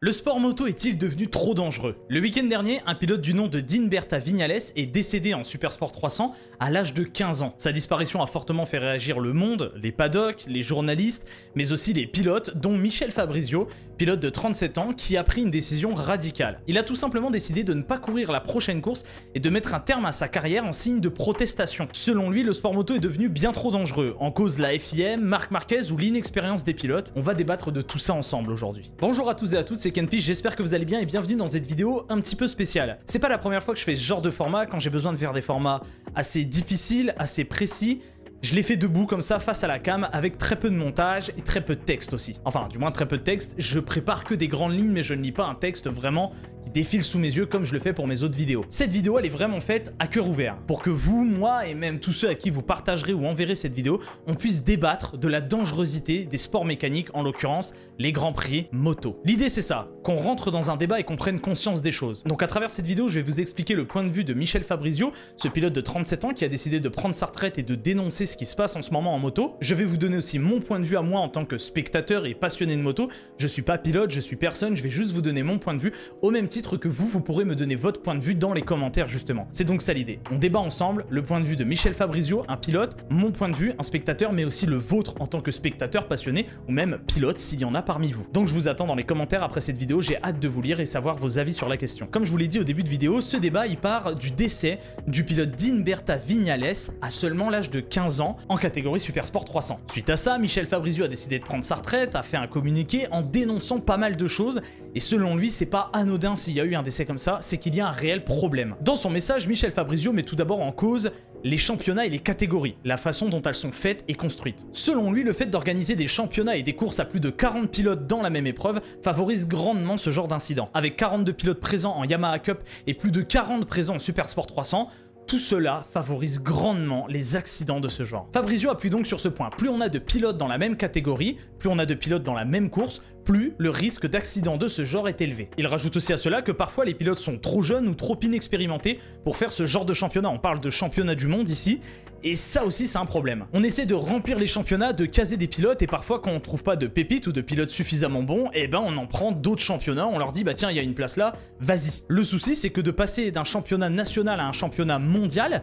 Le sport moto est-il devenu trop dangereux? Le week-end dernier, un pilote du nom de Dinberta Viñales est décédé en Supersport 300 à l'âge de 15 ans. Sa disparition a fortement fait réagir le monde, les paddocks, les journalistes, mais aussi les pilotes, dont Michel Fabrizio, pilote de 37 ans, qui a pris une décision radicale. Il a tout simplement décidé de ne pas courir la prochaine course et de mettre un terme à sa carrière en signe de protestation. Selon lui, le sport moto est devenu bien trop dangereux. En cause la FIM, Marc Marquez ou l'inexpérience des pilotes. On va débattre de tout ça ensemble aujourd'hui. Bonjour à tous et à toutes, c'est Kenpich, j'espère que vous allez bien et bienvenue dans cette vidéo un petit peu spéciale. C'est pas la première fois que je fais ce genre de format quand j'ai besoin de faire des formats assez difficiles, assez précis. Je l'ai fait debout comme ça face à la cam avec très peu de montage et très peu de texte aussi. Enfin, du moins très peu de texte, je prépare que des grandes lignes mais je ne lis pas un texte vraiment qui défile sous mes yeux comme je le fais pour mes autres vidéos. Cette vidéo elle est vraiment faite à cœur ouvert pour que vous, moi et même tous ceux à qui vous partagerez ou enverrez cette vidéo, on puisse débattre de la dangerosité des sports mécaniques, en l'occurrence les grands prix moto. L'idée c'est ça, qu'on rentre dans un débat et qu'on prenne conscience des choses. Donc à travers cette vidéo, je vais vous expliquer le point de vue de Michel Fabrizio, ce pilote de 37 ans qui a décidé de prendre sa retraite et de dénoncer ce qui se passe en ce moment en moto. Je vais vous donner aussi mon point de vue à moi en tant que spectateur et passionné de moto. Je suis pas pilote, je suis personne, je vais juste vous donner mon point de vue au même titre que vous pourrez me donner votre point de vue dans les commentaires justement. C'est donc ça l'idée. On débat ensemble le point de vue de Michel Fabrizio, un pilote, mon point de vue, un spectateur, mais aussi le vôtre en tant que spectateur passionné ou même pilote s'il y en a parmi vous. Donc je vous attends dans les commentaires après cette vidéo, j'ai hâte de vous lire et savoir vos avis sur la question. Comme je vous l'ai dit au début de vidéo, ce débat il part du décès du pilote Dinberta Viñales à seulement l'âge de 15 ans en catégorie Supersport 300. Suite à ça, Michel Fabrizio a décidé de prendre sa retraite, a fait un communiqué en dénonçant pas mal de choses et selon lui, c'est pas anodin s'il y a eu un décès comme ça, c'est qu'il y a un réel problème. Dans son message, Michel Fabrizio met tout d'abord en cause les championnats et les catégories, la façon dont elles sont faites et construites. Selon lui, le fait d'organiser des championnats et des courses à plus de 40 pilotes dans la même épreuve favorise grandement ce genre d'incident. Avec 42 pilotes présents en Yamaha Cup et plus de 40 présents en Supersport 300, tout cela favorise grandement les accidents de ce genre. Fabrizio appuie donc sur ce point. Plus on a de pilotes dans la même catégorie, plus on a de pilotes dans la même course, plus le risque d'accident de ce genre est élevé. Il rajoute aussi à cela que parfois les pilotes sont trop jeunes ou trop inexpérimentés pour faire ce genre de championnat. On parle de championnat du monde ici, et ça aussi c'est un problème. On essaie de remplir les championnats, de caser des pilotes, et parfois quand on trouve pas de pépites ou de pilotes suffisamment bons, eh ben on en prend d'autres championnats, on leur dit bah tiens il y a une place là, vas-y. Le souci c'est que de passer d'un championnat national à un championnat mondial,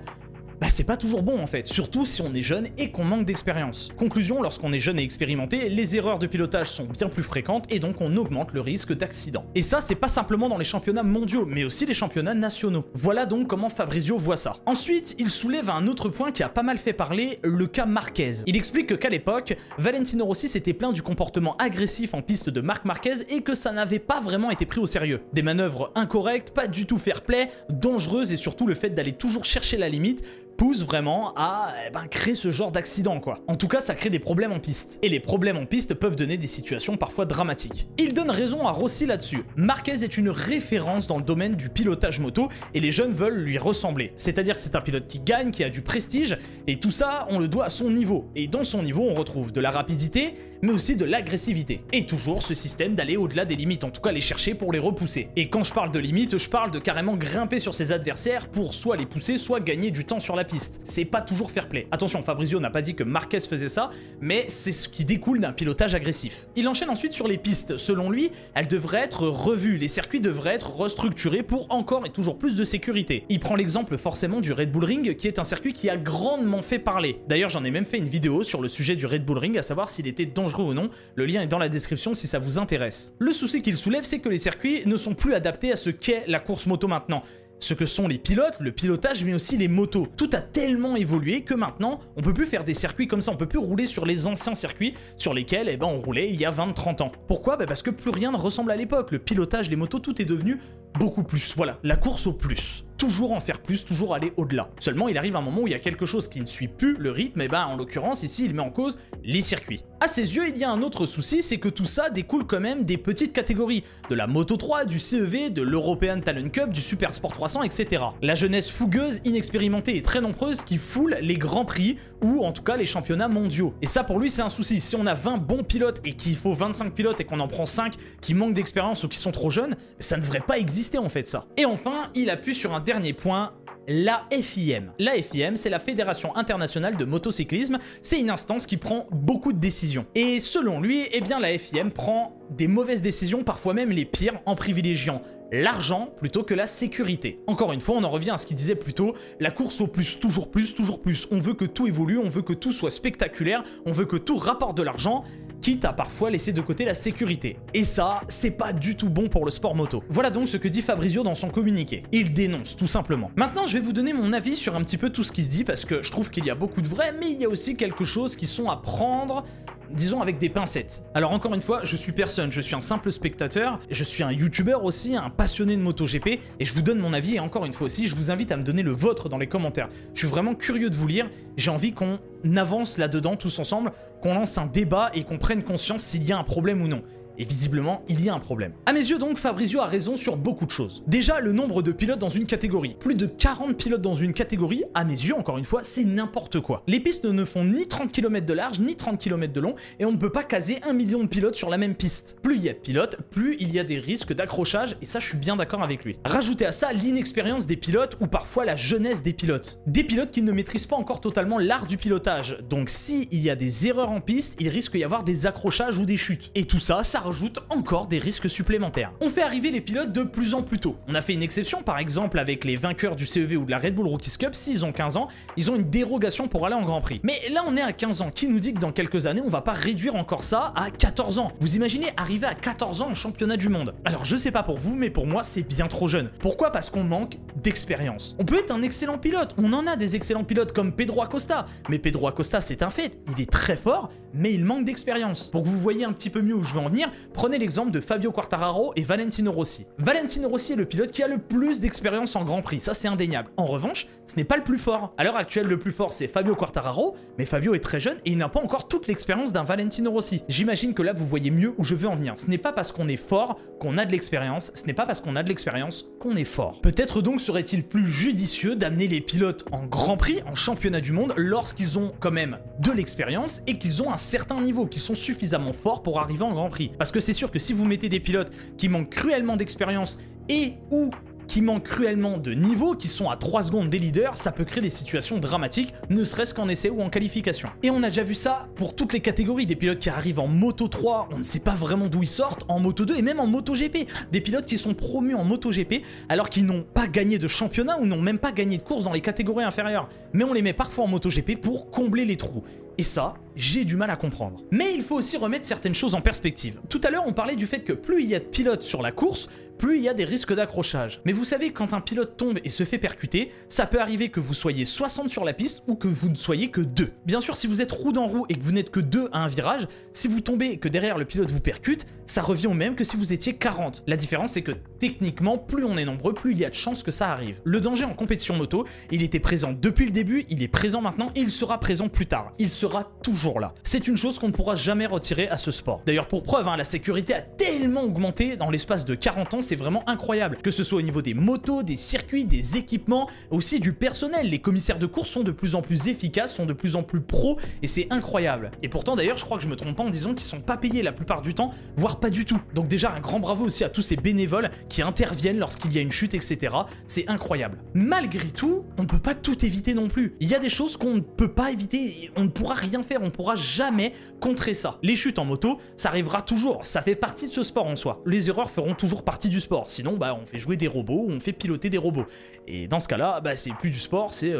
bah c'est pas toujours bon en fait, surtout si on est jeune et qu'on manque d'expérience. Conclusion, lorsqu'on est jeune et expérimenté, les erreurs de pilotage sont bien plus fréquentes et donc on augmente le risque d'accident. Et ça, c'est pas simplement dans les championnats mondiaux, mais aussi les championnats nationaux. Voilà donc comment Fabrizio voit ça. Ensuite, il soulève un autre point qui a pas mal fait parler, le cas Marquez. Il explique qu'à l'époque, Valentino Rossi s'était plaint du comportement agressif en piste de Marc Marquez et que ça n'avait pas vraiment été pris au sérieux. Des manœuvres incorrectes, pas du tout fair-play, dangereuses et surtout le fait d'aller toujours chercher la limite pousse vraiment à créer ce genre d'accident quoi. En tout cas, ça crée des problèmes en piste. Et les problèmes en piste peuvent donner des situations parfois dramatiques. Il donne raison à Rossi là-dessus. Marquez est une référence dans le domaine du pilotage moto et les jeunes veulent lui ressembler. C'est-à-dire que c'est un pilote qui gagne, qui a du prestige et tout ça, on le doit à son niveau. Et dans son niveau, on retrouve de la rapidité, mais aussi de l'agressivité. Et toujours ce système d'aller au-delà des limites, en tout cas les chercher pour les repousser. Et quand je parle de limites, je parle de carrément grimper sur ses adversaires pour soit les pousser, soit gagner du temps sur la piste. C'est pas toujours fair play. Attention, Fabrizio n'a pas dit que Marquez faisait ça, mais c'est ce qui découle d'un pilotage agressif. Il enchaîne ensuite sur les pistes. Selon lui, elles devraient être revues, les circuits devraient être restructurés pour encore et toujours plus de sécurité. Il prend l'exemple forcément du Red Bull Ring, qui est un circuit qui a grandement fait parler. D'ailleurs, j'en ai même fait une vidéo sur le sujet du Red Bull Ring, à savoir s'il était dangereux ou non. Le lien est dans la description si ça vous intéresse. Le souci qu'il soulève, c'est que les circuits ne sont plus adaptés à ce qu'est la course moto maintenant. Ce que sont les pilotes, le pilotage, mais aussi les motos. Tout a tellement évolué que maintenant, on peut plus faire des circuits comme ça, on peut plus rouler sur les anciens circuits sur lesquels on roulait il y a 20-30 ans. Pourquoi? Parce que plus rien ne ressemble à l'époque. Le pilotage, les motos, tout est devenu beaucoup plus. Voilà, la course au plus. Toujours en faire plus, toujours aller au-delà. Seulement, il arrive un moment où il y a quelque chose qui ne suit plus le rythme, et en l'occurrence, ici, il met en cause les circuits. À ses yeux, il y a un autre souci, c'est que tout ça découle quand même des petites catégories, de la Moto 3, du CEV, de l'European Talent Cup, du Supersport 300, etc. La jeunesse fougueuse, inexpérimentée et très nombreuse qui foule les grands prix, ou en tout cas les championnats mondiaux. Et ça, pour lui, c'est un souci. Si on a 20 bons pilotes et qu'il faut 25 pilotes et qu'on en prend 5 qui manquent d'expérience ou qui sont trop jeunes, ça ne devrait pas exister en fait ça. Et enfin, il appuie sur un dernier point, la FIM. La FIM, c'est la Fédération Internationale de Motocyclisme, c'est une instance qui prend beaucoup de décisions. Et selon lui, eh bien la FIM prend des mauvaises décisions, parfois même les pires, en privilégiant l'argent plutôt que la sécurité. Encore une fois, on en revient à ce qu'il disait plus tôt, la course au plus, toujours plus, toujours plus. On veut que tout évolue, on veut que tout soit spectaculaire, on veut que tout rapporte de l'argent, quitte à parfois laisser de côté la sécurité. Et ça, c'est pas du tout bon pour le sport moto. Voilà donc ce que dit Fabrizio dans son communiqué. Il dénonce, tout simplement. Maintenant, je vais vous donner mon avis sur un petit peu tout ce qui se dit, parce que je trouve qu'il y a beaucoup de vrai, mais il y a aussi quelque chose qui sont à prendre, disons, avec des pincettes. Alors encore une fois, je suis personne, je suis un simple spectateur, je suis un youtubeur aussi, un passionné de MotoGP, et je vous donne mon avis, et encore une fois aussi, je vous invite à me donner le vôtre dans les commentaires. Je suis vraiment curieux de vous lire, j'ai envie qu'on avance là-dedans tous ensemble, qu'on lance un débat et qu'on prenne conscience s'il y a un problème ou non. Et visiblement, il y a un problème. À mes yeux donc, Fabrizio a raison sur beaucoup de choses. Déjà, le nombre de pilotes dans une catégorie. Plus de 40 pilotes dans une catégorie, à mes yeux, encore une fois, c'est n'importe quoi. Les pistes ne font ni 30 km de large, ni 30 km de long, et on ne peut pas caser 1 million de pilotes sur la même piste. Plus il y a de pilotes, plus il y a des risques d'accrochage, et ça, je suis bien d'accord avec lui. Rajoutez à ça l'inexpérience des pilotes, ou parfois la jeunesse des pilotes. Des pilotes qui ne maîtrisent pas encore totalement l'art du pilotage. Donc si il y a des erreurs en piste, il risque d'y avoir des accrochages ou des chutes. Et tout ça, ça rajoute encore des risques supplémentaires. On fait arriver les pilotes de plus en plus tôt. On a fait une exception par exemple avec les vainqueurs du CEV ou de la Red Bull Rookies Cup, s'ils ont 15 ans, ils ont une dérogation pour aller en Grand Prix. Mais là on est à 15 ans, qui nous dit que dans quelques années on va pas réduire encore ça à 14 ans? Vous imaginez arriver à 14 ans en championnat du monde? Alors je sais pas pour vous, mais pour moi c'est bien trop jeune. Pourquoi? Parce qu'on manque d'expérience. On peut être un excellent pilote, on en a des excellents pilotes comme Pedro Acosta, mais Pedro Acosta c'est un fait, il est très fort, mais il manque d'expérience. Pour que vous voyez un petit peu mieux où je veux en venir, prenez l'exemple de Fabio Quartararo et Valentino Rossi. Valentino Rossi est le pilote qui a le plus d'expérience en Grand Prix, ça c'est indéniable. En revanche, ce n'est pas le plus fort. À l'heure actuelle, le plus fort c'est Fabio Quartararo, mais Fabio est très jeune et il n'a pas encore toute l'expérience d'un Valentino Rossi. J'imagine que là vous voyez mieux où je veux en venir. Ce n'est pas parce qu'on est fort qu'on a de l'expérience, ce n'est pas parce qu'on a de l'expérience qu'on est fort. Peut-être donc serait-il plus judicieux d'amener les pilotes en Grand Prix, en championnat du monde, lorsqu'ils ont quand même de l'expérience et qu'ils ont un certain niveau, qu'ils sont suffisamment forts pour arriver en Grand Prix. Parce que c'est sûr que si vous mettez des pilotes qui manquent cruellement d'expérience et ou qui manquent cruellement de niveau, qui sont à 3 secondes des leaders, ça peut créer des situations dramatiques, ne serait-ce qu'en essai ou en qualification. Et on a déjà vu ça pour toutes les catégories, des pilotes qui arrivent en Moto 3, on ne sait pas vraiment d'où ils sortent, en Moto 2 et même en Moto GP. Des pilotes qui sont promus en Moto GP alors qu'ils n'ont pas gagné de championnat ou n'ont même pas gagné de course dans les catégories inférieures. Mais on les met parfois en Moto GP pour combler les trous. Et ça, j'ai du mal à comprendre. Mais il faut aussi remettre certaines choses en perspective. Tout à l'heure, on parlait du fait que plus il y a de pilotes sur la course, plus il y a des risques d'accrochage. Mais vous savez, quand un pilote tombe et se fait percuter, ça peut arriver que vous soyez 60 sur la piste ou que vous ne soyez que 2. Bien sûr, si vous êtes roue dans roue et que vous n'êtes que 2 à un virage, si vous tombez et que derrière le pilote vous percute, ça revient au même que si vous étiez 40. La différence, c'est que techniquement, plus on est nombreux, plus il y a de chances que ça arrive. Le danger en compétition moto, il était présent depuis le début, il est présent maintenant et il sera présent plus tard. Il sera toujours là. C'est une chose qu'on ne pourra jamais retirer à ce sport. D'ailleurs, pour preuve, la sécurité a tellement augmenté dans l'espace de 40 ans, c'est vraiment incroyable. Que ce soit au niveau des motos, des circuits, des équipements, aussi du personnel. Les commissaires de course sont de plus en plus efficaces, sont de plus en plus pros et c'est incroyable. Et pourtant d'ailleurs, je crois que je me trompe pas en disant qu'ils sont pas payés la plupart du temps, voire pas du tout. Donc déjà, un grand bravo aussi à tous ces bénévoles qui interviennent lorsqu'il y a une chute, etc. C'est incroyable. Malgré tout, on peut pas tout éviter non plus. Il y a des choses qu'on ne peut pas éviter et on ne pourra rien faire, on ne pourra jamais contrer ça. Les chutes en moto, ça arrivera toujours, ça fait partie de ce sport en soi. Les erreurs feront toujours partie du sport. Sinon, on fait jouer des robots ou on fait piloter des robots. Et dans ce cas-là, c'est plus du sport, c'est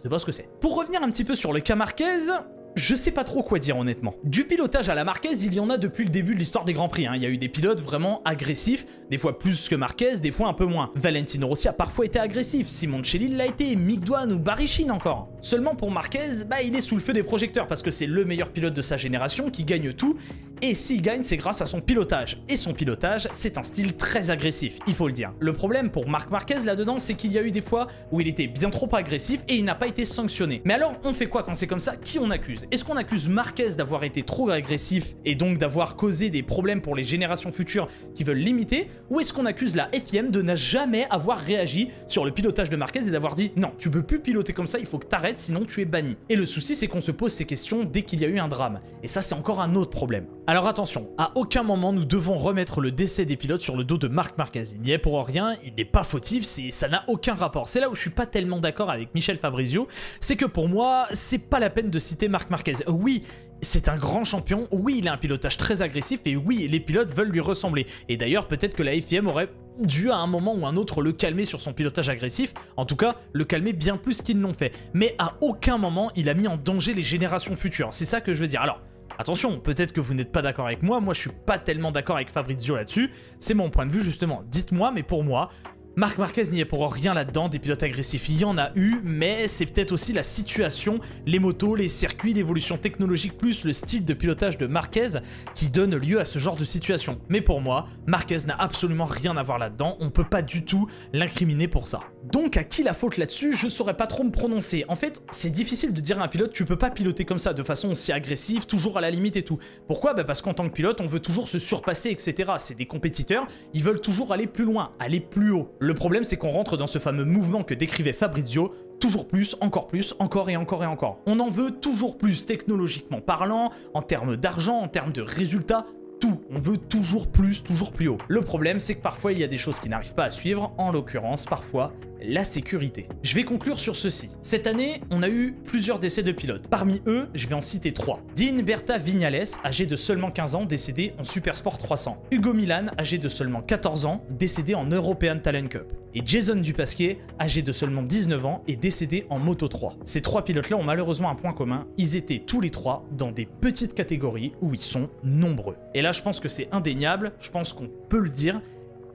pas ce que c'est. Pour revenir un petit peu sur le cas Marquez, je sais pas trop quoi dire honnêtement. Du pilotage à la Marquez, il y en a depuis le début de l'histoire des Grands Prix. Il y a eu des pilotes vraiment agressifs, des fois plus que Marquez, des fois un peu moins. Valentino Rossi a parfois été agressif, Simoncelli l'a été, Mick Doohan ou Barry Sheene encore. Seulement pour Marquez, il est sous le feu des projecteurs parce que c'est le meilleur pilote de sa génération qui gagne tout. Et s'il gagne, c'est grâce à son pilotage. Et son pilotage, c'est un style très agressif, il faut le dire. Le problème pour Marc Marquez là-dedans, c'est qu'il y a eu des fois où il était bien trop agressif et il n'a pas été sanctionné. Mais alors, on fait quoi quand c'est comme ça? Qui on accuse? Est-ce qu'on accuse Marquez d'avoir été trop agressif et donc d'avoir causé des problèmes pour les générations futures qui veulent l'imiter? Ou est-ce qu'on accuse la FIM de ne jamais avoir réagi sur le pilotage de Marquez et d'avoir dit non, tu peux plus piloter comme ça, il faut que t'arrêtes, sinon tu es banni? Et le souci, c'est qu'on se pose ces questions dès qu'il y a eu un drame. Et ça, c'est encore un autre problème. Alors attention, à aucun moment nous devons remettre le décès des pilotes sur le dos de Marc Marquez. Il n'y est pour rien, il n'est pas fautif, ça n'a aucun rapport. C'est là où je suis pas tellement d'accord avec Michel Fabrizio, c'est que pour moi, c'est pas la peine de citer Marc Marquez. Oui, c'est un grand champion, oui, il a un pilotage très agressif et oui, les pilotes veulent lui ressembler. Et d'ailleurs, peut-être que la FIM aurait dû à un moment ou un autre le calmer sur son pilotage agressif, en tout cas le calmer bien plus qu'ils l'ont fait. Mais à aucun moment il a mis en danger les générations futures, c'est ça que je veux dire. Alors attention, peut-être que vous n'êtes pas d'accord avec moi je suis pas tellement d'accord avec Fabrizio là-dessus, c'est mon point de vue justement, dites-moi, mais pour moi, Marc Marquez n'y est pour rien là-dedans, des pilotes agressifs, il y en a eu, mais c'est peut-être aussi la situation, les motos, les circuits, l'évolution technologique plus le style de pilotage de Marquez qui donne lieu à ce genre de situation. Mais pour moi, Marquez n'a absolument rien à voir là-dedans, on peut pas du tout l'incriminer pour ça. Donc à qui la faute là-dessus, je saurais pas trop me prononcer. En fait, c'est difficile de dire à un pilote, tu peux pas piloter comme ça, de façon aussi agressive, toujours à la limite et tout. Pourquoi? Parce qu'en tant que pilote, on veut toujours se surpasser, etc. C'est des compétiteurs, ils veulent toujours aller plus loin, aller plus haut. Le problème, c'est qu'on rentre dans ce fameux mouvement que décrivait Fabrizio, toujours plus, encore et encore et encore. On en veut toujours plus, technologiquement parlant, en termes d'argent, en termes de résultats, tout. On veut toujours plus haut. Le problème, c'est que parfois, il y a des choses qui n'arrivent pas à suivre, en l'occurrence, parfois, la sécurité. Je vais conclure sur ceci. Cette année, on a eu plusieurs décès de pilotes. Parmi eux, je vais en citer 3. Dean Berta Vignales, âgé de seulement 15 ans, décédé en Supersport 300. Hugo Milan, âgé de seulement 14 ans, décédé en European Talent Cup. Et Jason Dupasquier, âgé de seulement 19 ans, est décédé en Moto 3. Ces 3 pilotes-là ont malheureusement un point commun, ils étaient tous les 3 dans des petites catégories où ils sont nombreux. Et là, je pense que c'est indéniable, je pense qu'on peut le dire,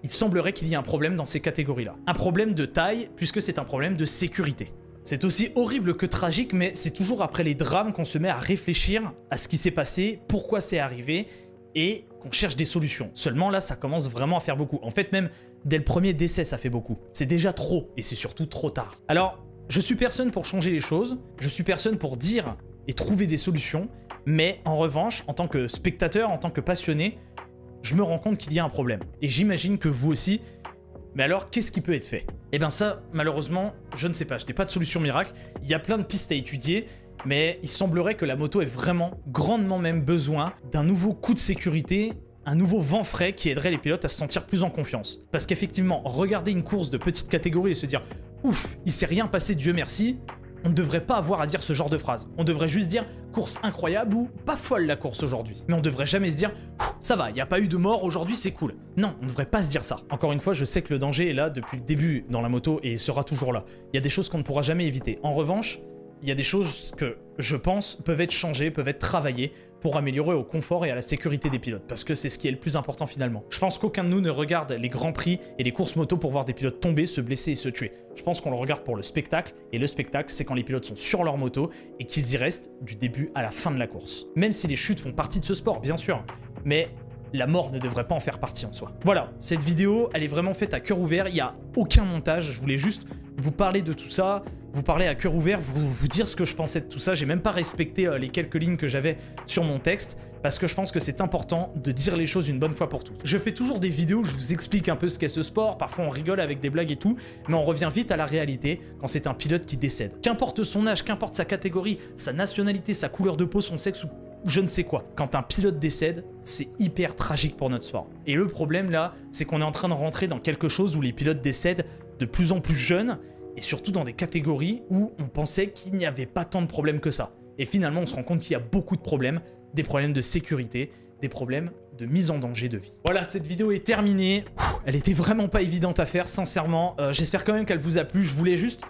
il semblerait qu'il y ait un problème dans ces catégories-là. Un problème de taille, puisque c'est un problème de sécurité. C'est aussi horrible que tragique, mais c'est toujours après les drames qu'on se met à réfléchir à ce qui s'est passé, pourquoi c'est arrivé, et qu'on cherche des solutions. Seulement là, ça commence vraiment à faire beaucoup. En fait, même dès le premier décès, ça fait beaucoup. C'est déjà trop, et c'est surtout trop tard. Alors, je suis personne pour changer les choses, je suis personne pour dire et trouver des solutions, mais en revanche, en tant que spectateur, en tant que passionné, je me rends compte qu'il y a un problème. Et j'imagine que vous aussi. Mais alors, qu'est-ce qui peut être fait? Eh bien ça, malheureusement, je ne sais pas. Je n'ai pas de solution miracle. Il y a plein de pistes à étudier. Mais il semblerait que la moto ait vraiment, grandement même besoin d'un nouveau coup de sécurité, un nouveau vent frais qui aiderait les pilotes à se sentir plus en confiance. Parce qu'effectivement, regarder une course de petite catégorie et se dire « Ouf, il s'est rien passé, Dieu merci », on ne devrait pas avoir à dire ce genre de phrase. On devrait juste dire « course incroyable » ou « pas folle la course aujourd'hui ». Mais on devrait jamais se dire « ça va, il n'y a pas eu de mort aujourd'hui, c'est cool ». Non, on ne devrait pas se dire ça. Encore une fois, je sais que le danger est là depuis le début dans la moto et sera toujours là. Il y a des choses qu'on ne pourra jamais éviter. En revanche, il y a des choses que, je pense, peuvent être changées, peuvent être travaillées pour améliorer au confort et à la sécurité des pilotes, parce que c'est ce qui est le plus important finalement. Je pense qu'aucun de nous ne regarde les grands prix et les courses moto pour voir des pilotes tomber, se blesser et se tuer. Je pense qu'on le regarde pour le spectacle, et le spectacle, c'est quand les pilotes sont sur leur moto et qu'ils y restent du début à la fin de la course. Même si les chutes font partie de ce sport, bien sûr, mais la mort ne devrait pas en faire partie en soi. Voilà, cette vidéo, elle est vraiment faite à cœur ouvert, il n'y a aucun montage, je voulais juste vous parler de tout ça, vous parler à cœur ouvert, vous dire ce que je pensais de tout ça. J'ai même pas respecté les quelques lignes que j'avais sur mon texte, parce que je pense que c'est important de dire les choses une bonne fois pour toutes. Je fais toujours des vidéos où je vous explique un peu ce qu'est ce sport, parfois on rigole avec des blagues et tout, mais on revient vite à la réalité quand c'est un pilote qui décède. Qu'importe son âge, qu'importe sa catégorie, sa nationalité, sa couleur de peau, son sexe ou je ne sais quoi. Quand un pilote décède, c'est hyper tragique pour notre sport. Et le problème là, c'est qu'on est en train de rentrer dans quelque chose où les pilotes décèdent de plus en plus jeunes, et surtout dans des catégories où on pensait qu'il n'y avait pas tant de problèmes que ça. Et finalement, on se rend compte qu'il y a beaucoup de problèmes, des problèmes de sécurité, des problèmes de mise en danger de vie. Voilà, cette vidéo est terminée. Elle était vraiment pas évidente à faire, sincèrement. J'espère quand même qu'elle vous a plu. Je voulais juste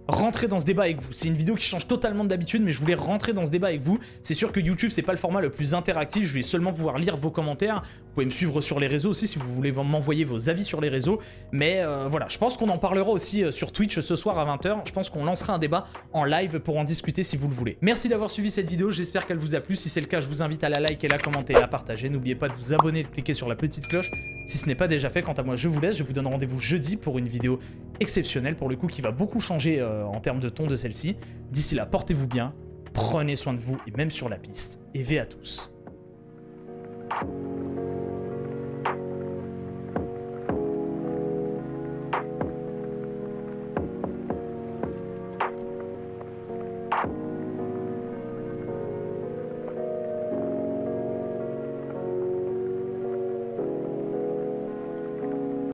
rentrer dans ce débat avec vous. C'est une vidéo qui change totalement d'habitude, mais je voulais rentrer dans ce débat avec vous. C'est sûr que YouTube, c'est pas le format le plus interactif. Je vais seulement pouvoir lire vos commentaires. Vous pouvez me suivre sur les réseaux aussi si vous voulez m'envoyer vos avis sur les réseaux. Mais voilà, je pense qu'on en parlera aussi sur Twitch ce soir à 20 h. Je pense qu'on lancera un débat en live pour en discuter si vous le voulez. Merci d'avoir suivi cette vidéo. J'espère qu'elle vous a plu. Si c'est le cas, je vous invite à la liker, la commenter et la partager. N'oubliez pas de vous abonner et de cliquer sur la petite cloche si ce n'est pas déjà fait. Quant à moi, je vous laisse. Je vous donne rendez-vous jeudi pour une vidéo exceptionnelle, pour le coup, qui va beaucoup changer en termes de ton de celle-ci. D'ici là, portez-vous bien, prenez soin de vous et même sur la piste. Et V à tous.